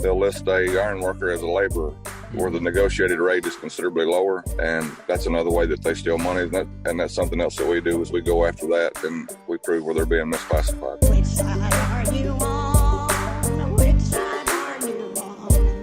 they'll list a iron worker as a laborer, where the negotiated rate is considerably lower, and that's another way that they steal money. And that's something else that we do is we go after that and we prove where they're being misclassified. Which side are you on? Which side are you on?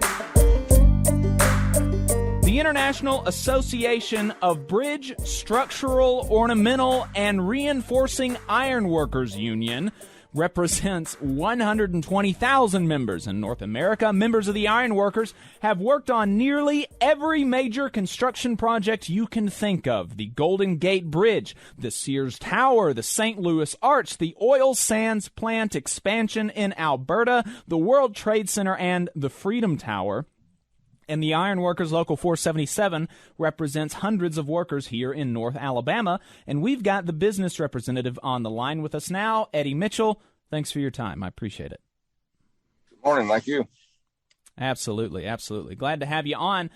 The International Association of Bridge, Structural, Ornamental, and Reinforcing Ironworkers Union represents 120,000 members in North America. Members of the ironworkers have worked on nearly every major construction project you can think of. The Golden Gate Bridge, the Sears Tower, the St. Louis Arch, the oil sands plant expansion in Alberta, the World Trade Center, and the Freedom Tower. And the Ironworkers Local 477 represents hundreds of workers here in North Alabama. And we've got the business representative on the line with us now, Eddie Mitchell. Thanks for your time. I appreciate it. Good morning. Thank you. Absolutely, absolutely. Glad to have you on.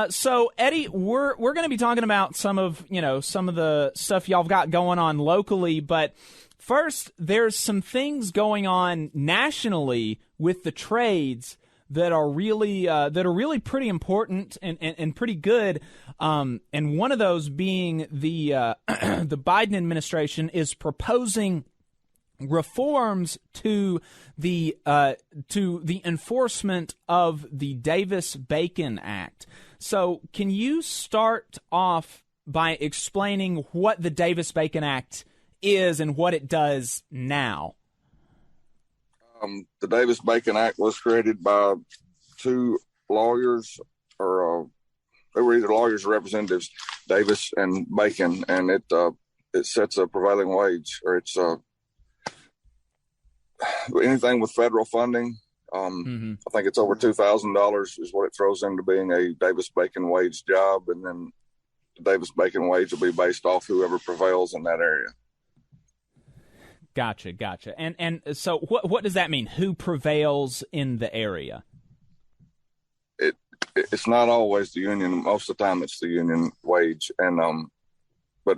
So, Eddie, we're going to be talking about some of the stuff y'all got going on locally. But first, there's some things going on nationally with the trades that are really pretty important and pretty good, and one of those being the the Biden administration is proposing reforms to the enforcement of the Davis-Bacon Act. So, can you start off by explaining what the Davis-Bacon Act is and what it does now? The Davis-Bacon Act was created by two lawyers, or they were either lawyers or representatives, Davis and Bacon, and it sets a prevailing wage, or it's anything with federal funding. I think it's over $2,000 is what it throws into being a Davis-Bacon wage job, and then the Davis-Bacon wage will be based off whoever prevails in that area. Gotcha. And so what does that mean? Who prevails in the area? It's not always the union. Most of the time it's the union wage, and but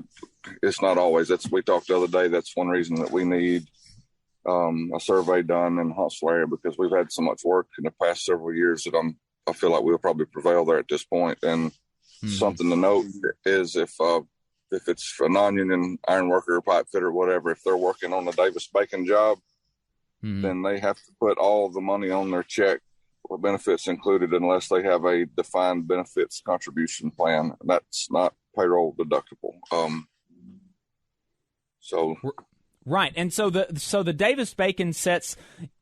it's not always. We talked the other day. That's one reason that we need a survey done in the Huntsville area, because we've had so much work in the past several years that I feel like we'll probably prevail there at this point. And something to note is if it's a non-union iron worker or pipe fitter or whatever, if they're working on a Davis-Bacon job, then they have to put all the money on their check or benefits included unless they have a defined benefits contribution plan. And that's not payroll deductible. Right, and so the Davis-Bacon sets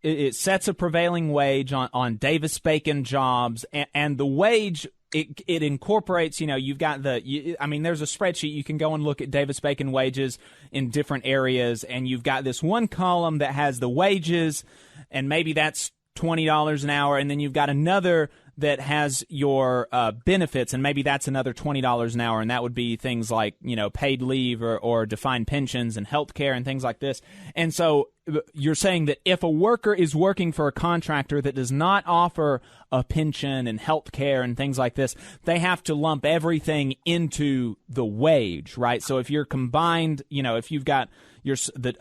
a prevailing wage on Davis-Bacon jobs, and the wage it incorporates. You've got there's a spreadsheet. You can go and look at Davis-Bacon wages in different areas, and you've got this one column that has the wages, and maybe that's $20 an hour, and then you've got another that has your benefits, and maybe that's another $20 an hour, and that would be things like paid leave or defined pensions and health care and things like this. And so you're saying that if a worker is working for a contractor that does not offer a pension and health care and things like this, they have to lump everything into the wage, right? So if you're combined, if you've got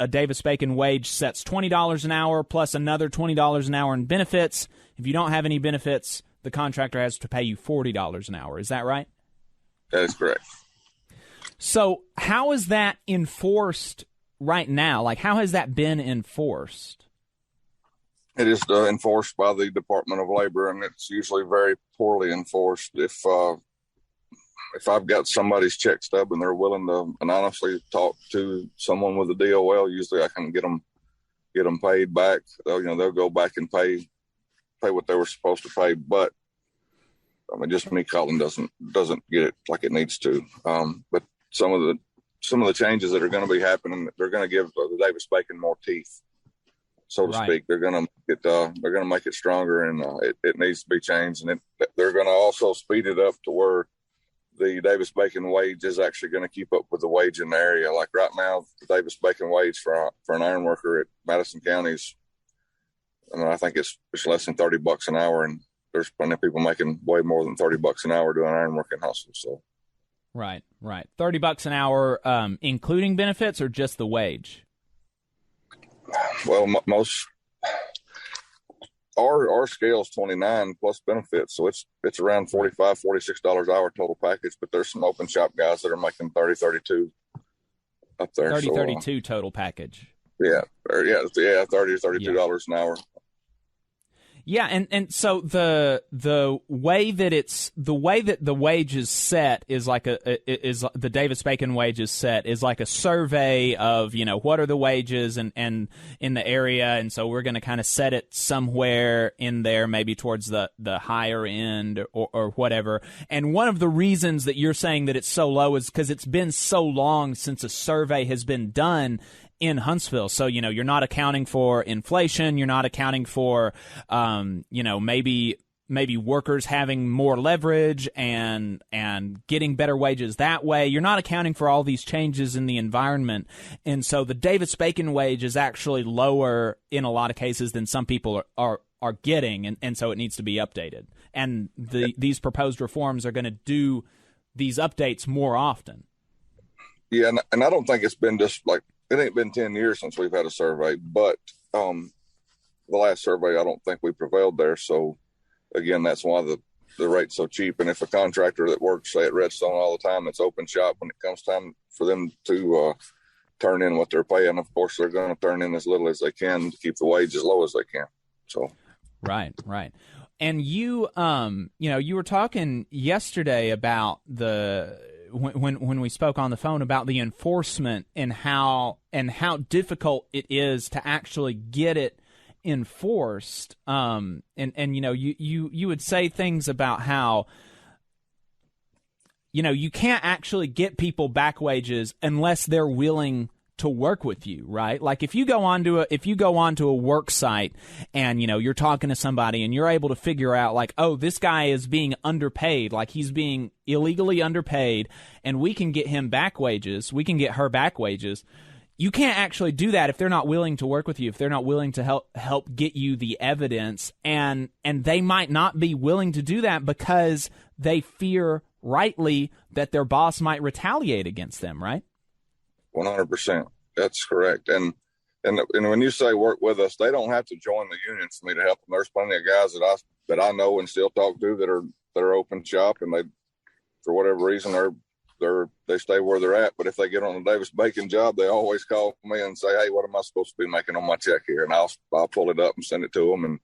a Davis-Bacon wage sets $20 an hour plus another $20 an hour in benefits. If you don't have any benefits, the contractor has to pay you $40 an hour. Is that right? That is correct. So how is that enforced right now? Like, how has that been enforced? It is enforced by the Department of Labor, and it's usually very poorly enforced. If I've got somebody's check stub and they're willing to anonymously talk to someone with a DOL, usually I can get them paid back. They'll go back and pay what they were supposed to pay, but just me calling doesn't get it like it needs to. But some of the changes that are going to be happening, they're going to give the Davis-Bacon more teeth, so to speak. They're going to make it stronger, and it needs to be changed. And they're going to also speed it up to where the Davis-Bacon wage is actually going to keep up with the wage in the area. Like right now, the Davis-Bacon wage for an iron worker at Madison County is, I think it's less than $30 an hour, and there's plenty of people making way more than $30 an hour doing iron work in Huntsville. So, right, $30 an hour, including benefits or just the wage? Well, our scale is 29 plus benefits, so it's around $45-$46 an hour total package. But there's some open shop guys that are making 30-32 up there. 30-32 total package. Yeah, $30-$32 an hour. Yeah, and so the way that the wage is set is like is the Davis-Bacon wage is set is like a survey of, you know, what are the wages and in the area, and so we're going to kind of set it somewhere in there, maybe towards the higher end or whatever. And one of the reasons that you're saying that it's so low is because it's been so long since a survey has been done in Huntsville. So, you know, you're not accounting for inflation. You're not accounting for, you know, maybe workers having more leverage and getting better wages that way. You're not accounting for all these changes in the environment. And so the Davis-Bacon wage is actually lower in a lot of cases than some people are getting. And so it needs to be updated. And these proposed reforms are going to do these updates more often. Yeah. And I don't think it's been just like, it ain't been 10 years since we've had a survey, but the last survey, I don't think we prevailed there. So, again, that's why the rate's so cheap. And if a contractor that works, say, at Redstone all the time, that's open shop, when it comes time for them to turn in what they're paying, of course, they're going to turn in as little as they can to keep the wage as low as they can. So, right. And you, you know, you were talking yesterday about when we spoke on the phone about the enforcement and how difficult it is to actually get it enforced. And you know, you would say things about how, you know, you can't actually get people back wages unless they're willing to work with you, right? Like if you go onto a work site and, you know, you're talking to somebody and you're able to figure out like, oh, this guy is being underpaid, like he's being illegally underpaid, and we can get him back wages, we can get her back wages. You can't actually do that if they're not willing to work with you, if they're not willing to help get you the evidence, and they might not be willing to do that because they fear rightly that their boss might retaliate against them, right? 100%. That's correct. And when you say work with us, they don't have to join the union for me to help them. There's plenty of guys that I know and still talk to that are open shop, and they, for whatever reason, they stay where they're at. But if they get on a Davis-Bacon job, they always call me and say, "Hey, what am I supposed to be making on my check here?" And I'll pull it up and send it to them.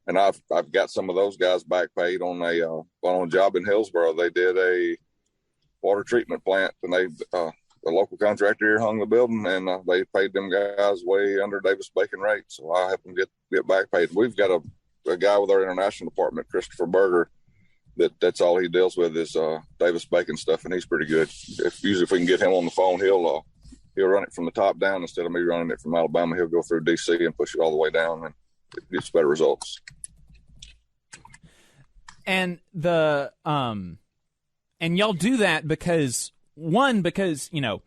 And I've got some of those guys back paid on a job in Hillsboro. They did a water treatment plant, and the local contractor here hung the building, and they paid them guys way under Davis-Bacon rate. So I help them get back paid. We've got a guy with our international department, Christopher Berger, that's all he deals with is Davis-Bacon stuff, and he's pretty good. Usually if we can get him on the phone, he'll run it from the top down instead of me running it from Alabama. He'll go through DC and push it all the way down, and it gets better results. And and y'all do that because, you know,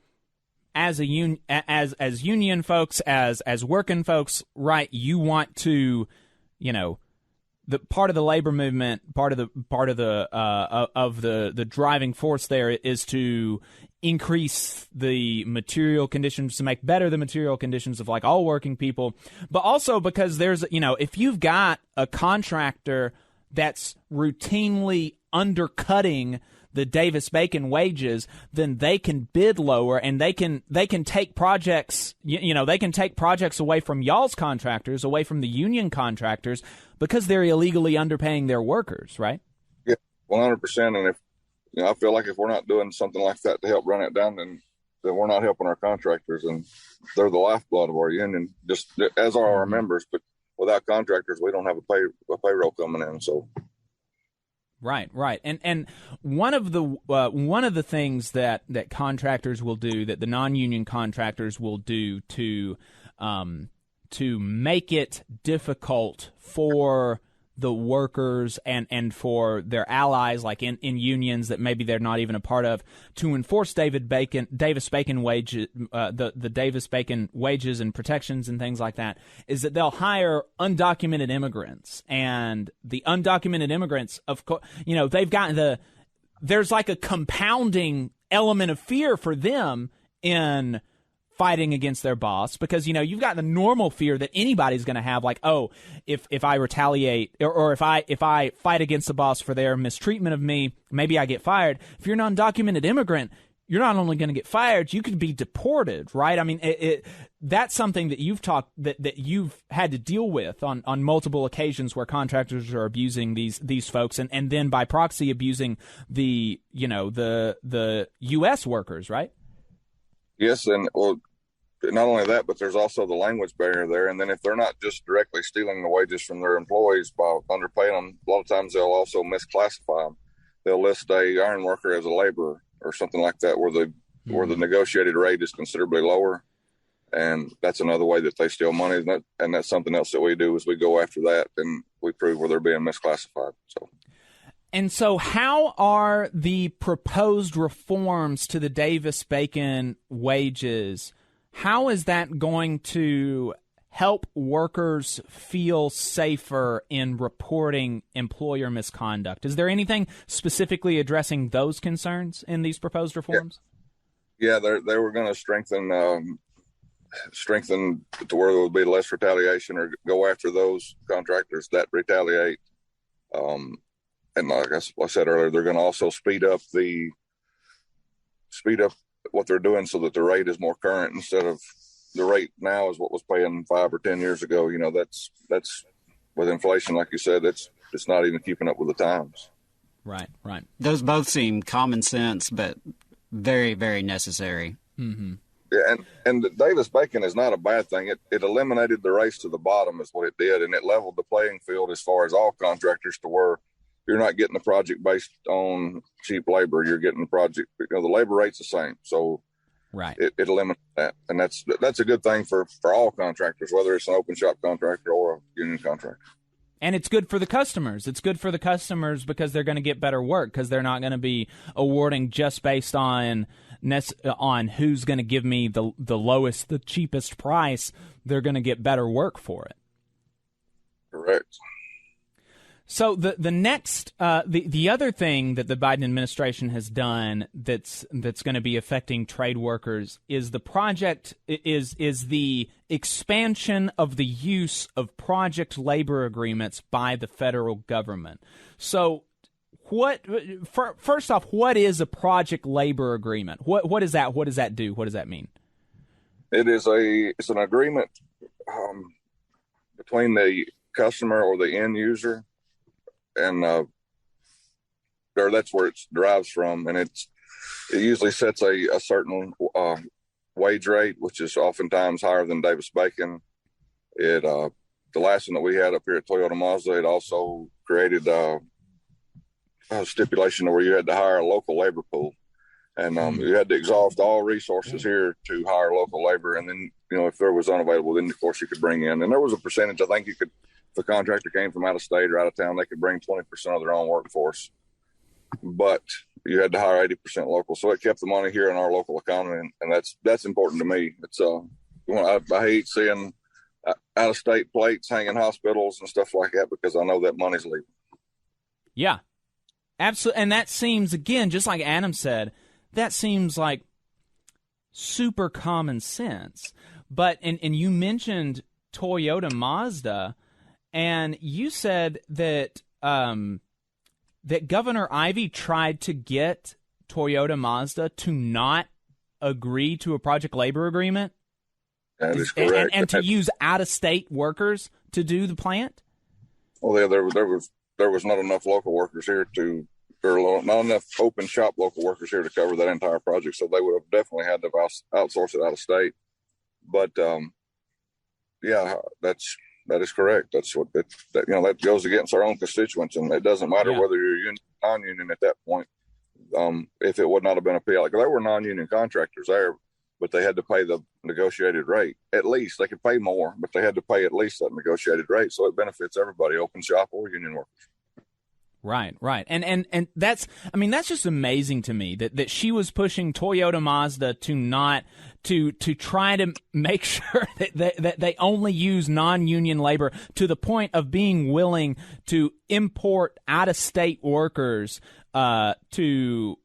as union folks, as working folks, right? You want to, you know, the part of the labor movement, part of the driving force there is to increase the material conditions, to make better the material conditions of like all working people, but also because there's, you know, if you've got a contractor that's routinely undercutting the Davis-Bacon wages, then they can bid lower, and they can take projects, you know, they can take projects away from y'all's contractors, away from the union contractors, because they're illegally underpaying their workers, right? Yeah, 100%. And if, you know, I feel like if we're not doing something like that to help run it down, then we're not helping our contractors, and they're the lifeblood of our union, just as are our members. But without contractors, we don't have a payroll coming in. So. Right. And one of the things that contractors will do, that the non-union contractors will do to make it difficult for the workers and for their allies, like in unions that maybe they're not even a part of, to enforce Davis-Bacon wages, the Davis-Bacon wages and protections and things like that, is that they'll hire undocumented immigrants. And the undocumented immigrants, of course, you know, they've got there's like a compounding element of fear for them in fighting against their boss, because you've got the normal fear that anybody's going to have, like, oh, if I retaliate or if I fight against the boss for their mistreatment of me, maybe I get fired. If you're an undocumented immigrant, you're not only going to get fired, you could be deported, right? I mean, that's something that that you've had to deal with on multiple occasions, where contractors are abusing these folks, and then by proxy abusing the U.S. workers, right? Yes, and not only that, but there's also the language barrier there. And then if they're not just directly stealing the wages from their employees by underpaying them, a lot of times they'll also misclassify them. They'll list a iron worker as a laborer or something like that, where the negotiated rate is considerably lower. And that's another way that they steal money. And that's something else that we do, is we go after that and we prove where they're being misclassified. And so how are the proposed reforms to the Davis-Bacon wages, how is that going to help workers feel safer in reporting employer misconduct? Is there anything specifically addressing those concerns in these proposed reforms? Yeah, they were going to strengthen to where there would be less retaliation, or go after those contractors that retaliate. And like I said earlier, they're going to also speed up what they're doing so that the rate is more current, instead of the rate now is what was paying 5 or 10 years ago. That's with inflation, like you said, it's not even keeping up with the times. Right. Those both seem common sense, but very, very necessary. Mm-hmm. Yeah, and the Davis-Bacon is not a bad thing. It eliminated the race to the bottom is what it did, and it leveled the playing field as far as all contractors, to where you're not getting the project based on cheap labor. You're getting the project, the labor rate's the same. So right. It eliminates that. And that's a good thing for all contractors, whether it's an open shop contractor or a union contractor. And it's good for the customers. It's good for the customers because they're going to get better work, because they're not going to be awarding just based on who's going to give me the lowest, the cheapest price. They're going to get better work for it. Correct. So the next the other thing that the Biden administration has done that's going to be affecting trade workers is the expansion of the use of project labor agreements by the federal government. So first off, what is a project labor agreement? What is that? What does that do? What does that mean? It's an agreement between the customer or the end user, and or that's where it derives from, and it usually sets a certain wage rate, which is oftentimes higher than Davis-Bacon. The last one that we had up here at Toyota Mazda, it also created a stipulation where you had to hire a local labor pool, and you had to exhaust all resources here to hire local labor, and then if there was unavailable, then of course you could bring in, and there was a percentage. I think you could. If the contractor came from out of state or out of town, they could bring 20% of their own workforce, but you had to hire 80% local. So it kept the money here in our local economy, and that's important to me. It's I hate seeing out of state plates hanging hospitals and stuff like that, because I know that money's leaving. Yeah, absolutely. And that seems, again, just like Adam said, that seems like super common sense. But and you mentioned Toyota Mazda. And you said that that Governor Ivey tried to get Toyota Mazda to not agree to a project labor agreement? That is correct. And to use out-of-state workers to do the plant? Well, yeah, there was not enough local workers here not enough open shop local workers here to cover that entire project, so they would have definitely had to outsource it out of state. But yeah, that is correct. That's what that goes against our own constituents, and it doesn't matter whether you're union or non-union at that point. If it would not have been a PLA, there were non-union contractors there, but they had to pay the negotiated rate. At least they could pay more, but they had to pay at least that negotiated rate. So it benefits everybody, open shop or union workers. Right. And that's just amazing to me that she was pushing Toyota Mazda to try to make sure that they only use non-union labor, to the point of being willing to import out-of-state workers to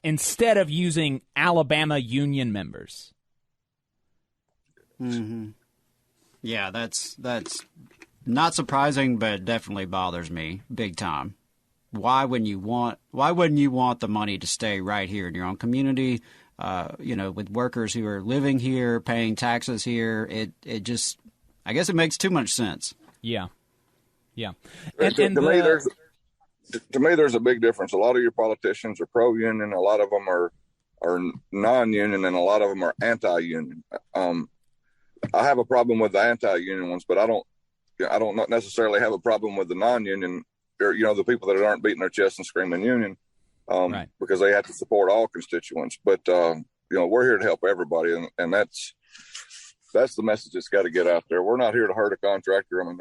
instead of using Alabama union members. Yeah, that's not surprising, but it definitely bothers me big time. Why wouldn't you want the money to stay right here in your own community? With workers who are living here, paying taxes here, it just, I guess it makes too much sense. Yeah. To me, there's a big difference. A lot of your politicians are pro-union. A lot of them are non-union, and a lot of them are anti-union. I have a problem with the anti-union ones, but I don't not necessarily have a problem with the non-union, or the people that aren't beating their chest and screaming union, Right. because they have to support all constituents. But we're here to help everybody, and that's the message that's got to get out there. We're not here to hurt a contractor. I mean,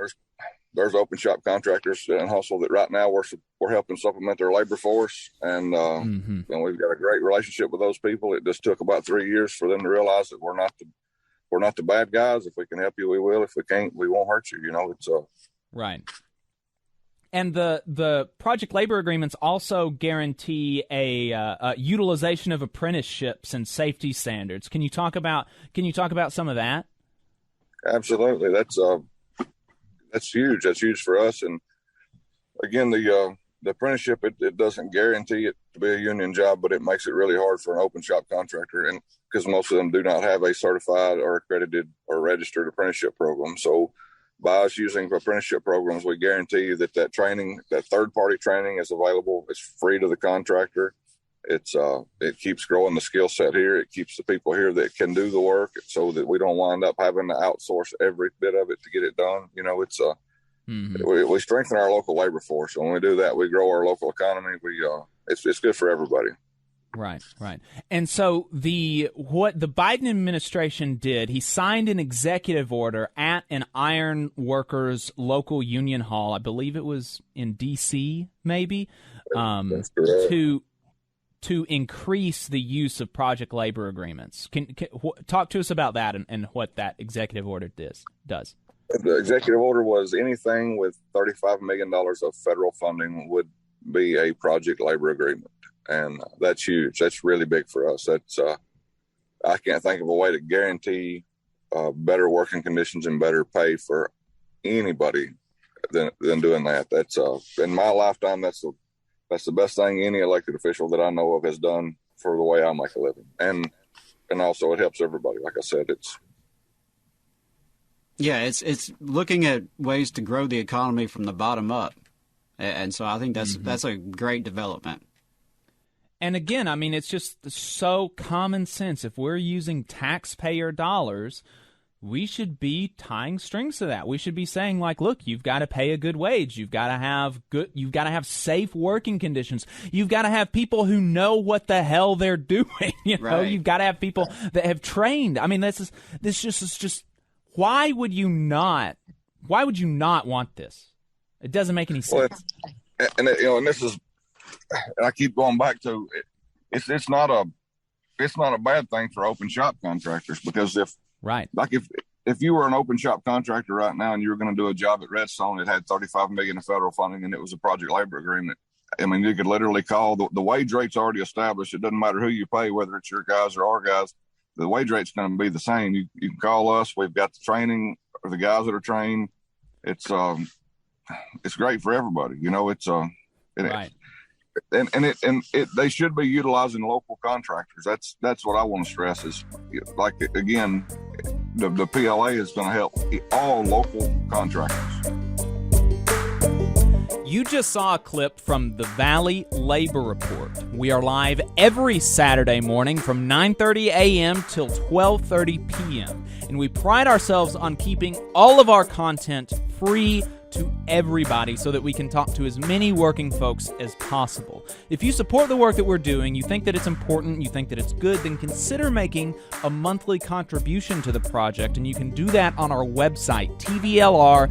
there's open shop contractors in Hustle that right now we're helping supplement their labor force, and we've got a great relationship with those people. It just took about 3 years for them to realize that we're not the bad guys. If we can help you, we will. If we can't, we won't hurt you. It's right. And the project labor agreements also guarantee a utilization of apprenticeships and safety standards. Can you talk about some of that? Absolutely. That's huge. That's huge for us. And again, the apprenticeship, it doesn't guarantee it to be a union job, but it makes it really hard for an open shop contractor, and because most of them do not have a certified or accredited or registered apprenticeship program. So by us using apprenticeship programs, we guarantee you that training, that third-party training, is available. It's free to the contractor. It keeps growing the skill set here. It keeps the people here that can do the work, so that we don't wind up having to outsource every bit of it to get it done. We strengthen our local labor force. And when we do that, we grow our local economy. It's good for everybody. Right. And so what the Biden administration did, he signed an executive order at an iron workers local union hall. I believe it was in D.C. maybe, to increase the use of project labor agreements. Can talk to us about that and what that executive order does. The executive order was anything with $35 million of federal funding would be a project labor agreement. And that's huge. That's really big for us. I can't think of a way to guarantee better working conditions and better pay for anybody than doing that. That's in my lifetime, that's the best thing any elected official that I know of has done for the way I make a living. And also it helps everybody. Like I said, it's looking at ways to grow the economy from the bottom up. And so I think that's a great development. And again, I mean, it's just so common sense. If we're using taxpayer dollars, we should be tying strings to that. We should be saying, like, look, you've got to pay a good wage. You've got to have safe working conditions. You've got to have people who know what the hell they're doing. Right. You've got to have people that have trained. I mean, this is just why would you not want this? It doesn't make any sense. Well, and this is, and I keep going back to it. It's not a bad thing for open shop contractors, because if you were an open shop contractor right now and you were going to do a job at Redstone, it had $35 million in federal funding and it was a project labor agreement. I mean, you could literally call the wage rate's already established. It doesn't matter who you pay, whether it's your guys or our guys. The wage rate's going to be the same. You can call us. We've got the training, or the guys that are trained. It's great for everybody. Right. And they should be utilizing local contractors. That's what I want to stress is, like, again, the PLA is going to help all local contractors. You just saw a clip from the Valley Labor Report. We are live every Saturday morning from 9:30 a.m. till 12:30 p.m. And we pride ourselves on keeping all of our content free to everybody so that we can talk to as many working folks as possible. If you support the work that we're doing, you think that it's important, you think that it's good, then consider making a monthly contribution to the project, and you can do that on our website, tvlr.fm.